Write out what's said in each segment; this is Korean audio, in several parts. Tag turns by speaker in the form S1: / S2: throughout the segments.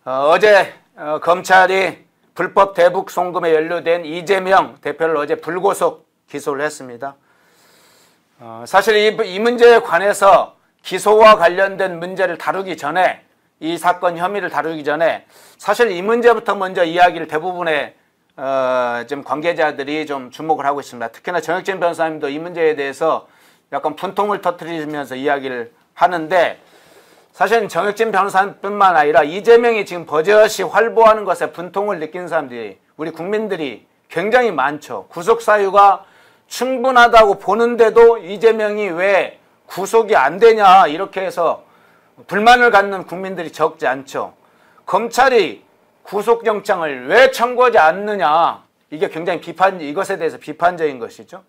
S1: 어제 검찰이 불법 대북 송금에 연루된 이재명 대표를 어제 불구속 기소를 했습니다. 사실 이 문제에 관해서 기소와 관련된 문제를 다루기 전에, 이 사건 혐의를 다루기 전에 사실 이 문제부터 먼저 이야기를 대부분의 좀 관계자들이 좀 주목을 하고 있습니다. 특히나 정혁진 변호사님도 이 문제에 대해서 약간 분통을 터뜨리면서 이야기를 하는데, 사실은 정혁진 변호사뿐만 아니라 이재명이 지금 버젓이 활보하는 것에 분통을 느끼는 사람들이, 우리 국민들이 굉장히 많죠. 구속 사유가 충분하다고 보는데도 이재명이 왜 구속이 안 되냐, 이렇게 해서 불만을 갖는 국민들이 적지 않죠. 검찰이 구속영장을 왜 청구하지 않느냐, 이게 굉장히 이것에 대해서 비판적인 것이죠.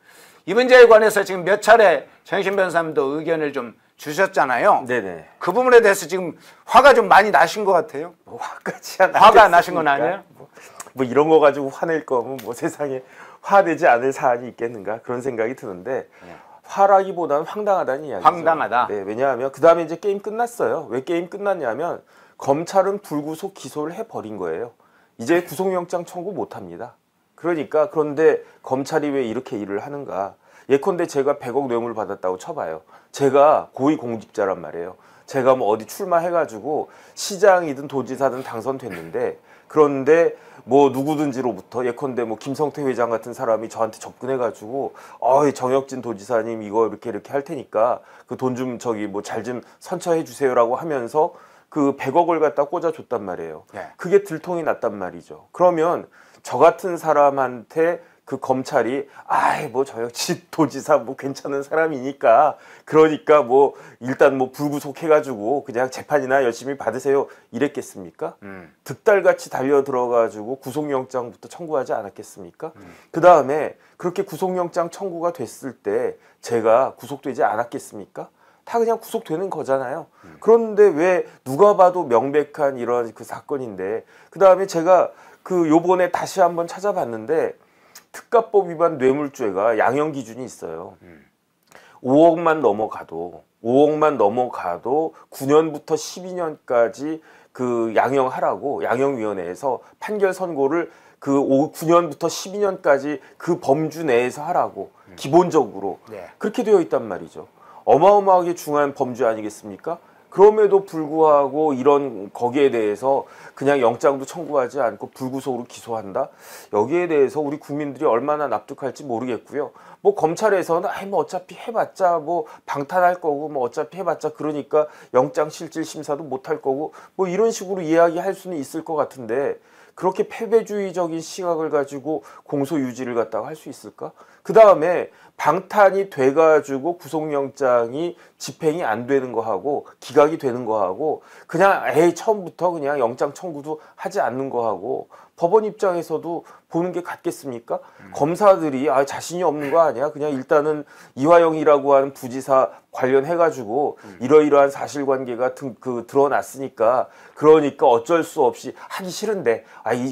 S1: 이 문제에 관해서 지금 몇 차례 정혁진 변호사님도 의견을 좀 주셨잖아요.
S2: 네네.
S1: 그 부분에 대해서 지금 화가 좀 많이 나신 것 같아요.
S2: 화까지 안
S1: 화가 나신 건 아니에요?
S2: 뭐 이런 거 가지고 화낼 거면 뭐 세상에 화내지 않을 사안이 있겠는가, 그런 생각이 드는데, 화라기보다는 황당하다는 이야기죠.
S1: 황당하다.
S2: 네, 왜냐하면 그 다음에 이제 게임 끝났어요. 왜 게임 끝났냐면 검찰은 불구속 기소를 해버린 거예요. 이제 구속영장 청구 못합니다. 그러니까, 그런데 검찰이 왜 이렇게 일을 하는가. 예컨대 제가 100억 뇌물 받았다고 쳐봐요. 제가 고위공직자란 말이에요. 제가 뭐 어디 출마해가지고 시장이든 도지사든 당선됐는데, 그런데 뭐 누구든지로부터, 예컨대 뭐 김성태 회장 같은 사람이 저한테 접근해가지고 정혁진 도지사님 이거 이렇게 할 테니까 그 돈 좀 저기 뭐 잘 좀 선처해 주세요라고 하면서 그 100억을 갖다 꽂아줬단 말이에요. 그게 들통이 났단 말이죠. 그러면 저 같은 사람한테 그 검찰이 뭐 정혁진 도지사 뭐 괜찮은 사람이니까, 그러니까 뭐 일단 뭐 불구속 해가지고 그냥 재판이나 열심히 받으세요, 이랬겠습니까? 득달같이 달려 들어가지고 구속영장부터 청구하지 않았겠습니까? 그 다음에 그렇게 구속영장 청구가 됐을 때 제가 구속되지 않았겠습니까? 다 그냥 구속되는 거잖아요. 그런데 왜 누가 봐도 명백한 이런 그 사건인데, 그 다음에 제가 그 요번에 다시 한번 찾아봤는데, 특가법 위반 뇌물죄가 양형 기준이 있어요. 5억만 넘어가도 9년부터 12년까지 그 양형하라고 양형위원회에서 판결 선고를 그 9년부터 12년까지 그 범주 내에서 하라고 기본적으로 그렇게 되어 있단 말이죠. 어마어마하게 중요한 범죄 아니겠습니까? 그럼에도 불구하고 이런 거기에 대해서 그냥 영장도 청구하지 않고 불구속으로 기소한다? 여기에 대해서 우리 국민들이 얼마나 납득할지 모르겠고요. 뭐 검찰에서는 뭐 어차피 해봤자 뭐 방탄할 거고, 뭐 어차피 해봤자 그러니까 영장 실질 심사도 못할 거고, 뭐 이런 식으로 이야기할 수는 있을 것 같은데, 그렇게 패배주의적인 시각을 가지고 공소 유지를 갖다가 할 수 있을까? 그 다음에 방탄이 돼가지고 구속영장이 집행이 안 되는 거하고 기각이 되는 거하고, 그냥 처음부터 그냥 영장 청구도 하지 않는 거하고 법원 입장에서도 보는 게 같겠습니까? 검사들이 자신이 없는 거 아니야? 그냥 일단은 이화영이라고 하는 부지사 관련해가지고 이러이러한 사실관계가 드러났으니까, 그러니까 어쩔 수 없이 하기 싫은데,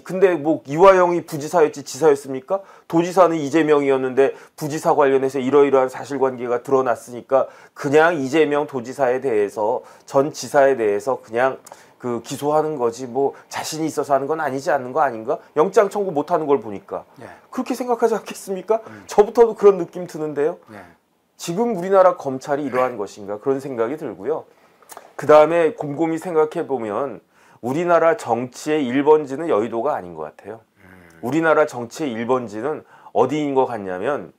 S2: 근데 뭐 이화영이 부지사였지 지사였습니까? 도지사는 이재명이었는데 부지사 관련해서 이러이러한 사실관계가 드러났으니까 그냥 이재명 도지사에 대해서, 전 지사에 대해서 그냥 그 기소하는 거지, 뭐 자신이 있어서 하는 건 아니지 않는 거 아닌가? 영장 청구 못하는 걸 보니까 그렇게 생각하지 않겠습니까? 저부터도 그런 느낌 드는데요. 지금 우리나라 검찰이 이러한 것인가, 그런 생각이 들고요. 그 다음에 곰곰이 생각해 보면 우리나라 정치의 1번지는 여의도가 아닌 것 같아요. 우리나라 정치의 1번지는 어디인 것 같냐면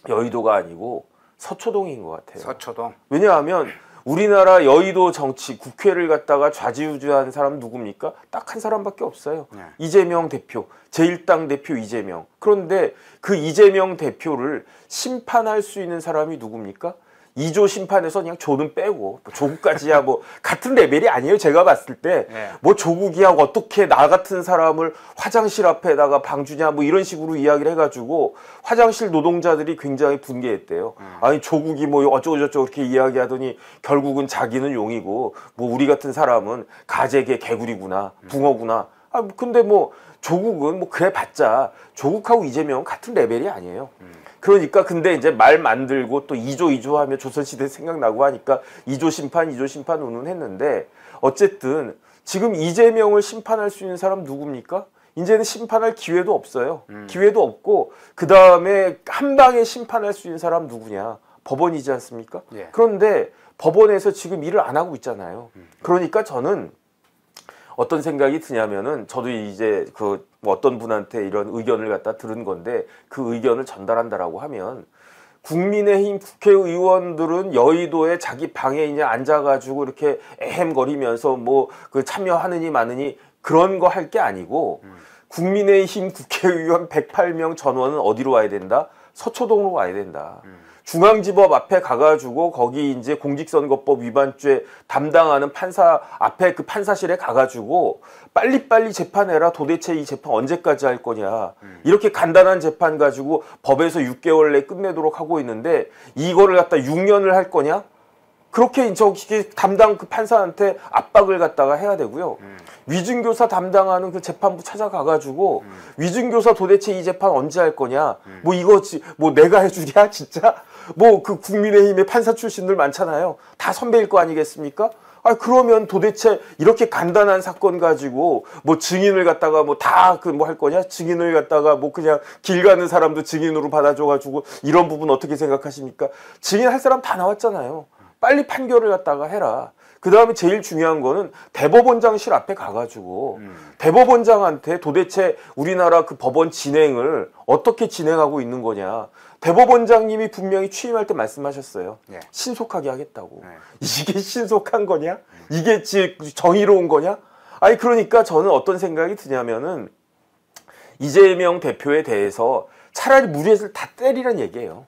S2: 여의도가 아니고 서초동인 것 같아요.
S1: 서초동.
S2: 왜냐하면 우리나라 여의도 정치, 국회를 갖다가 좌지우지하는 사람 누굽니까? 딱 한 사람밖에 없어요. 이재명 대표, 제1당 대표 이재명. 그런데 그 이재명 대표를 심판할 수 있는 사람이 누굽니까? 2조 심판에서 그냥 조는 빼고, 조국까지야 뭐 같은 레벨이 아니에요. 제가 봤을 때 뭐 조국이야 어떻게 나 같은 사람을 화장실 앞에다가 방주냐, 뭐 이런 식으로 이야기를 해가지고 화장실 노동자들이 굉장히 분개했대요. 아니 조국이 뭐 어쩌고저쩌고 이렇게 이야기하더니 결국은 자기는 용이고 뭐 우리 같은 사람은 가재개 개구리구나, 붕어구나. 근데 뭐 조국은 뭐 그래 봤자 조국하고 이재명은 같은 레벨이 아니에요. 그러니까 근데 이제 말 만들고 또 2조 하면 조선시대 생각나고 하니까 2조 심판 운운했는데, 어쨌든 지금 이재명을 심판할 수 있는 사람 누굽니까? 이제는 심판할 기회도 없어요. 기회도 없고 그 다음에 한 방에 심판할 수 있는 사람 누구냐? 법원이지 않습니까?
S1: 예.
S2: 그런데 법원에서 지금 일을 안 하고 있잖아요. 그러니까 저는 어떤 생각이 드냐면은 저도 이제 뭐 어떤 분한테 이런 의견을 갖다 들은 건데 그 의견을 전달한다라고 하면 국민의힘 국회의원들은 여의도에 자기 방에 이제 앉아가지고 이렇게 애헴거리면서 뭐 그 참여하느니 마느니 그런 거 할 게 아니고 국민의힘 국회의원 108명 전원은 어디로 와야 된다? 서초동으로 와야 된다. 중앙지법 앞에 가가지고 거기 이제 공직선거법 위반죄 담당하는 판사 앞에 그 판사실에 가가지고 빨리빨리 재판해라. 도대체 이 재판 언제까지 할 거냐. 이렇게 간단한 재판 가지고 법에서 6개월 내에 끝내도록 하고 있는데 이거를 갖다 6년을 할 거냐? 그렇게 저기 담당 그 판사한테 압박을 갖다가 해야 되고요. 위증교사 담당하는 그 재판부 찾아가가지고 위증교사 도대체 이 재판 언제 할 거냐? 뭐 이거 뭐 내가 해주랴 진짜? 뭐 그 국민의힘의 판사 출신들 많잖아요. 다 선배일 거 아니겠습니까? 아 그러면 도대체 이렇게 간단한 사건 가지고 뭐 증인을 갖다가 뭐 다 그 뭐 할 거냐? 증인을 갖다가 뭐 그냥 길 가는 사람도 증인으로 받아줘가지고 이런 부분 어떻게 생각하십니까? 증인할 사람 다 나왔잖아요. 빨리 판결을 갖다가 해라. 그 다음에 제일 중요한 거는 대법원장실 앞에 가가지고 대법원장한테 도대체 우리나라 그 법원 진행을 어떻게 진행하고 있는 거냐. 대법원장님이 분명히 취임할 때 말씀하셨어요.
S1: 네.
S2: 신속하게 하겠다고.
S1: 네.
S2: 이게 신속한 거냐? 이게 정의로운 거냐? 아니 그러니까 저는 어떤 생각이 드냐면은 이재명 대표에 대해서 차라리 무죄를 다 때리란 얘기예요.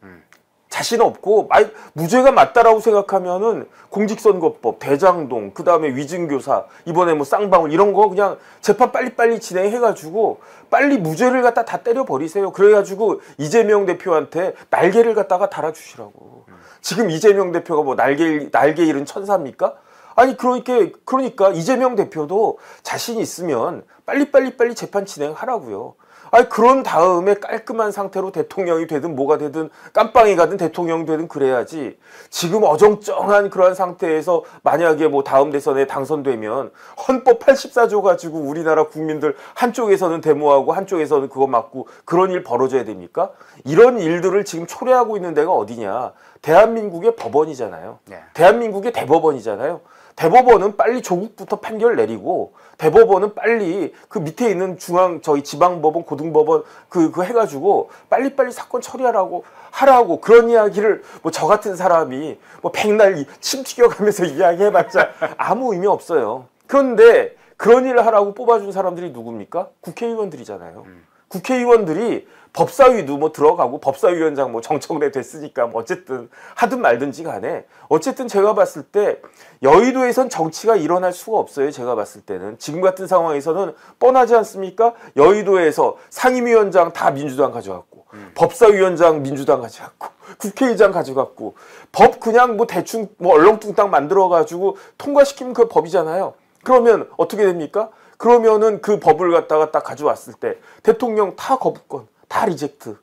S2: 자신 없고 무죄가 맞다라고 생각하면은 공직선거법, 대장동, 그 다음에 위증교사, 이번에 뭐 쌍방울 이런 거 그냥 재판 빨리빨리 진행해가지고 빨리 무죄를 갖다 다 때려버리세요. 그래가지고 이재명 대표한테 날개를 갖다가 달아주시라고. 지금 이재명 대표가 뭐 날개 잃은 천사입니까? 아니 그러니까 이재명 대표도 자신 있으면 빨리 재판 진행하라고요. 아니 그런 다음에 깔끔한 상태로 대통령이 되든 뭐가 되든 깜빵이 가든 대통령이 되든 그래야지 지금 어정쩡한 그러한 상태에서 만약에 뭐 다음 대선에 당선되면 헌법 84조 가지고 우리나라 국민들 한쪽에서는 데모하고 한쪽에서는 그거 막고 그런 일 벌어져야 됩니까? 이런 일들을 지금 초래하고 있는 데가 어디냐? 대한민국의 법원이잖아요. 네. 대한민국의 대법원이잖아요. 대법원은 빨리 조국부터 판결 내리고 대법원은 빨리 그 밑에 있는 지방법원, 고등법원 그거 해가지고 빨리빨리 사건 처리하라고 하라고 그런 이야기를 뭐 저 같은 사람이 뭐 백날 침 튀겨가면서 이야기해봤자 아무 의미 없어요. 그런데 그런 일을 하라고 뽑아준 사람들이 누굽니까? 국회의원들이잖아요. 국회의원들이 법사위도 뭐 들어가고 법사위원장 뭐 정청래 됐으니까 뭐 어쨌든 하든 말든지 간에 어쨌든 제가 봤을 때 여의도에선 정치가 일어날 수가 없어요. 제가 봤을 때는 지금 같은 상황에서는 뻔하지 않습니까? 여의도에서 상임위원장 다 민주당 가져갔고 법사위원장 민주당 가져갔고 국회의장 가져갔고 법 그냥 뭐 대충 뭐 얼렁뚱땅 만들어가지고 통과시키면 그 법이잖아요. 그러면 어떻게 됩니까? 그러면은 그 법을 갖다가 딱 가져왔을 때 대통령 다 거부권, 다 리젝트.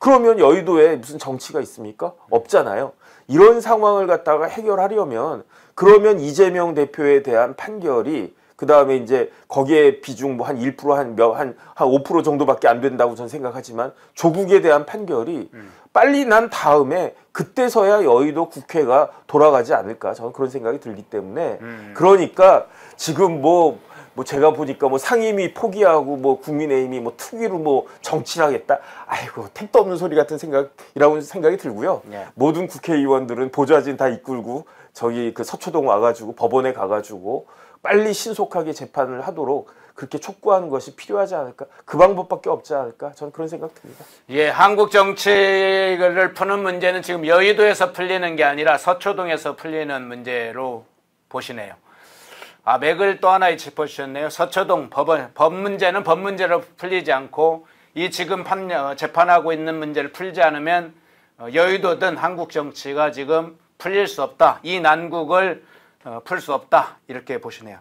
S2: 그러면 여의도에 무슨 정치가 있습니까? 없잖아요. 이런 상황을 갖다가 해결하려면 그러면 이재명 대표에 대한 판결이 그 다음에 이제 거기에 비중 뭐 한 1% 한 5% 정도밖에 안 된다고 저는 생각하지만 조국에 대한 판결이 빨리 난 다음에 그때서야 여의도 국회가 돌아가지 않을까 저는 그런 생각이 들기 때문에 그러니까 지금 뭐 제가 보니까 뭐 상임위 포기하고 뭐 국민의힘이 뭐 특위로 뭐 정치를 하겠다. 아이고 택도 없는 소리 같은 생각이라고 생각이 들고요. 네. 모든 국회의원들은 보좌진 다 이끌고 저기 그 서초동 와가지고 법원에 가가지고 빨리 신속하게 재판을 하도록 그렇게 촉구하는 것이 필요하지 않을까? 그 방법밖에 없지 않을까? 저는 그런 생각 듭니다.
S1: 예, 한국 정치를 푸는 문제는 지금 여의도에서 풀리는 게 아니라 서초동에서 풀리는 문제로 보시네요. 맥을 또 하나 짚어주셨네요. 서초동 법 문제는 법 문제로 풀리지 않고 이 지금 재판하고 있는 문제를 풀지 않으면 여의도든 한국 정치가 지금 풀릴 수 없다. 이 난국을 풀 수 없다. 이렇게 보시네요.